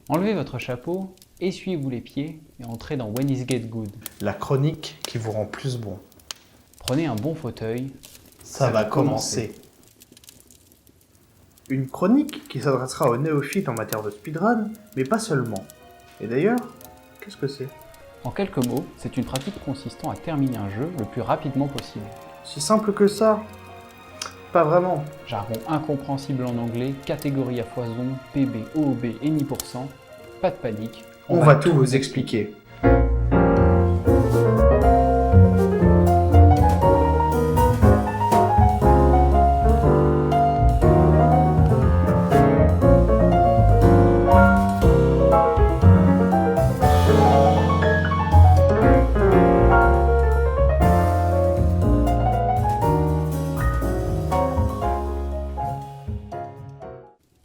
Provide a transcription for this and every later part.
Enlevez votre chapeau, essuyez-vous les pieds et entrez dans When Is Get Good. La chronique qui vous rend plus bon. Prenez un bon fauteuil. Ça va commencer. Une chronique qui s'adressera aux néophytes en matière de speedrun, mais pas seulement. Et d'ailleurs, qu'est-ce que c'est? En quelques mots, c'est une pratique consistant à terminer un jeu le plus rapidement possible. Si simple que ça? Pas vraiment. Jargon incompréhensible en anglais, catégorie à foison, PB, OOB et ni %. Pas de panique. On va tout vous expliquer.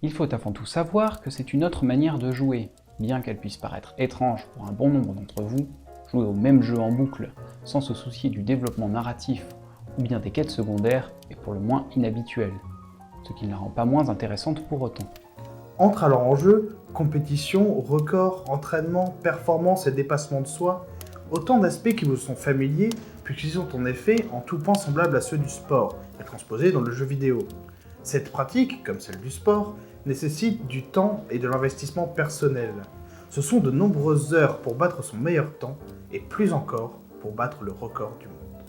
Il faut avant tout savoir que c'est une autre manière de jouer. Bien qu'elle puisse paraître étrange pour un bon nombre d'entre vous, jouer au même jeu en boucle, sans se soucier du développement narratif ou bien des quêtes secondaires, est pour le moins inhabituel, ce qui ne la rend pas moins intéressante pour autant. Entre alors en jeu compétition, record, entraînement, performance et dépassement de soi, autant d'aspects qui vous sont familiers puisqu'ils sont en effet en tout point semblables à ceux du sport et transposés dans le jeu vidéo. Cette pratique, comme celle du sport, nécessite du temps et de l'investissement personnel. Ce sont de nombreuses heures pour battre son meilleur temps et plus encore pour battre le record du monde.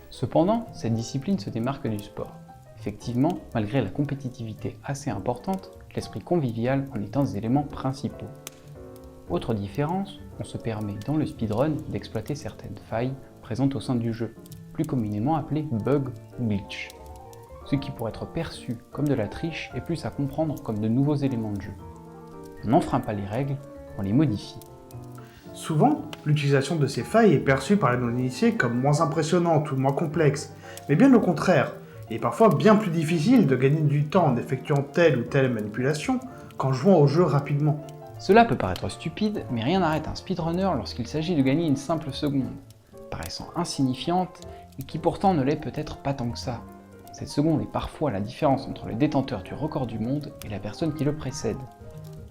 Cependant, cette discipline se démarque du sport. Effectivement, malgré la compétitivité assez importante, l'esprit convivial en est un des éléments principaux. Autre différence, on se permet dans le speedrun d'exploiter certaines failles présentes au sein du jeu, plus communément appelées bugs ou glitch. Ce qui pourrait être perçu comme de la triche est plus à comprendre comme de nouveaux éléments de jeu. On n'enfreint pas les règles, on les modifie. Souvent, l'utilisation de ces failles est perçue par les non-initiés comme moins impressionnante ou moins complexe, mais bien au contraire, il est parfois bien plus difficile de gagner du temps en effectuant telle ou telle manipulation qu'en jouant au jeu rapidement. Cela peut paraître stupide, mais rien n'arrête un speedrunner lorsqu'il s'agit de gagner une simple seconde, paraissant insignifiante, et qui pourtant ne l'est peut-être pas tant que ça. Cette seconde est parfois la différence entre le détenteur du record du monde et la personne qui le précède.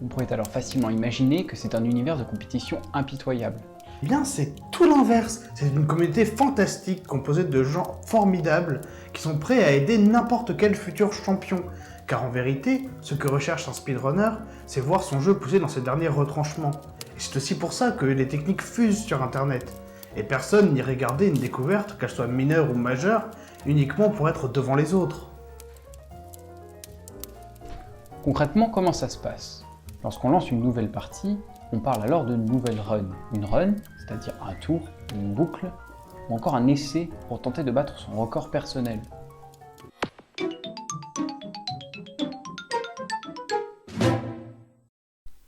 On pourrait alors facilement imaginer que c'est un univers de compétition impitoyable. Eh bien, c'est tout l'inverse. C'est une communauté fantastique composée de gens formidables qui sont prêts à aider n'importe quel futur champion. Car en vérité, ce que recherche un speedrunner, c'est voir son jeu pousser dans ses derniers retranchements. Et c'est aussi pour ça que les techniques fusent sur internet. Et personne n'irait garder une découverte, qu'elle soit mineure ou majeure, uniquement pour être devant les autres. Concrètement, comment ça se passe? Lorsqu'on lance une nouvelle partie, on parle alors de nouvelle run. Une run, c'est-à-dire un tour, une boucle, ou encore un essai pour tenter de battre son record personnel.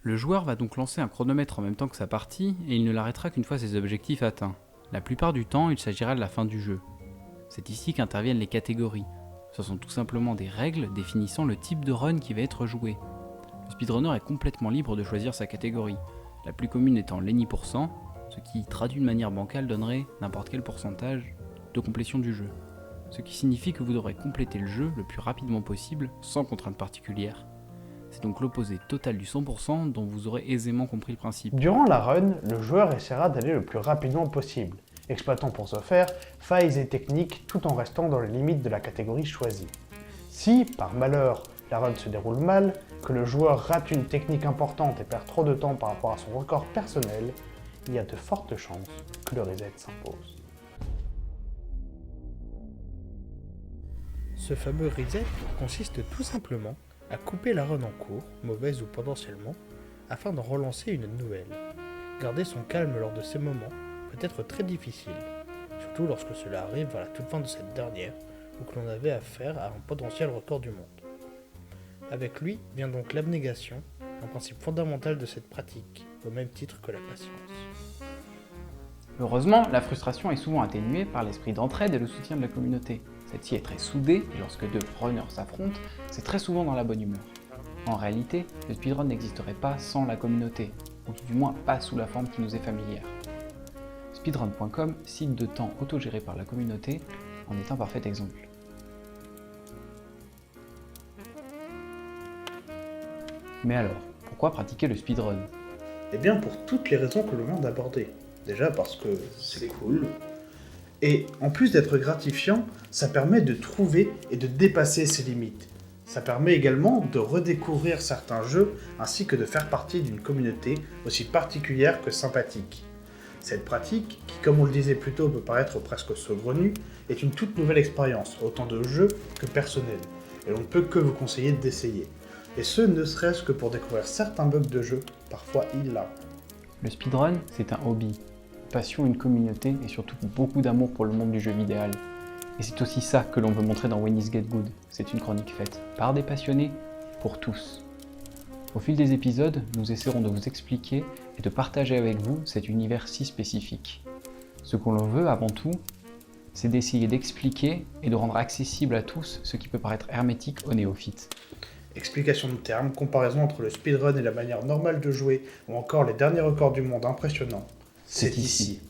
Le joueur va donc lancer un chronomètre en même temps que sa partie et il ne l'arrêtera qu'une fois ses objectifs atteints. La plupart du temps, il s'agira de la fin du jeu. C'est ici qu'interviennent les catégories. Ce sont tout simplement des règles définissant le type de run qui va être joué. Le speedrunner est complètement libre de choisir sa catégorie, la plus commune étant l'Any %, ce qui, traduit de manière bancale, donnerait n'importe quel pourcentage de complétion du jeu. Ce qui signifie que vous devrez compléter le jeu le plus rapidement possible, sans contrainte particulière. C'est donc l'opposé total du 100% dont vous aurez aisément compris le principe. Durant la run, le joueur essaiera d'aller le plus rapidement possible, exploitant pour ce faire failles et techniques tout en restant dans les limites de la catégorie choisie. Si, par malheur, la run se déroule mal, que le joueur rate une technique importante et perd trop de temps par rapport à son record personnel, il y a de fortes chances que le reset s'impose. Ce fameux reset consiste tout simplement à couper la run en cours, mauvaise ou potentiellement, afin d'en relancer une nouvelle. Garder son calme lors de ces moments peut être très difficile, surtout lorsque cela arrive vers la toute fin de cette dernière, ou que l'on avait affaire à un potentiel record du monde. Avec lui vient donc l'abnégation, un principe fondamental de cette pratique, au même titre que la patience. Heureusement, la frustration est souvent atténuée par l'esprit d'entraide et le soutien de la communauté. Celle-ci est très soudée et lorsque deux runners s'affrontent, c'est très souvent dans la bonne humeur. En réalité, le speedrun n'existerait pas sans la communauté, ou tout du moins pas sous la forme qui nous est familière. Speedrun.com, site de temps autogéré par la communauté, en est un parfait exemple. Mais alors, pourquoi pratiquer le speedrun? Eh bien pour toutes les raisons que l'on vient d'aborder. Déjà parce que c'est cool. Et en plus d'être gratifiant, ça permet de trouver et de dépasser ses limites. Ça permet également de redécouvrir certains jeux ainsi que de faire partie d'une communauté aussi particulière que sympathique. Cette pratique, qui comme on le disait plus tôt peut paraître presque saugrenue, est une toute nouvelle expérience, autant de jeu que personnelle, et l'on ne peut que vous conseiller d'essayer. Et ce, ne serait-ce que pour découvrir certains bugs de jeu, parfois hilarants. Le speedrun, c'est un hobby, une passion, une communauté et surtout beaucoup d'amour pour le monde du jeu vidéo. Et c'est aussi ça que l'on veut montrer dans When Is Get Good. C'est une chronique faite par des passionnés, pour tous. Au fil des épisodes, nous essaierons de vous expliquer et de partager avec vous cet univers si spécifique. Ce que l'on veut avant tout, c'est d'essayer d'expliquer et de rendre accessible à tous ce qui peut paraître hermétique aux néophytes. Explication de termes, comparaison entre le speedrun et la manière normale de jouer, ou encore les derniers records du monde impressionnants, c'est ici.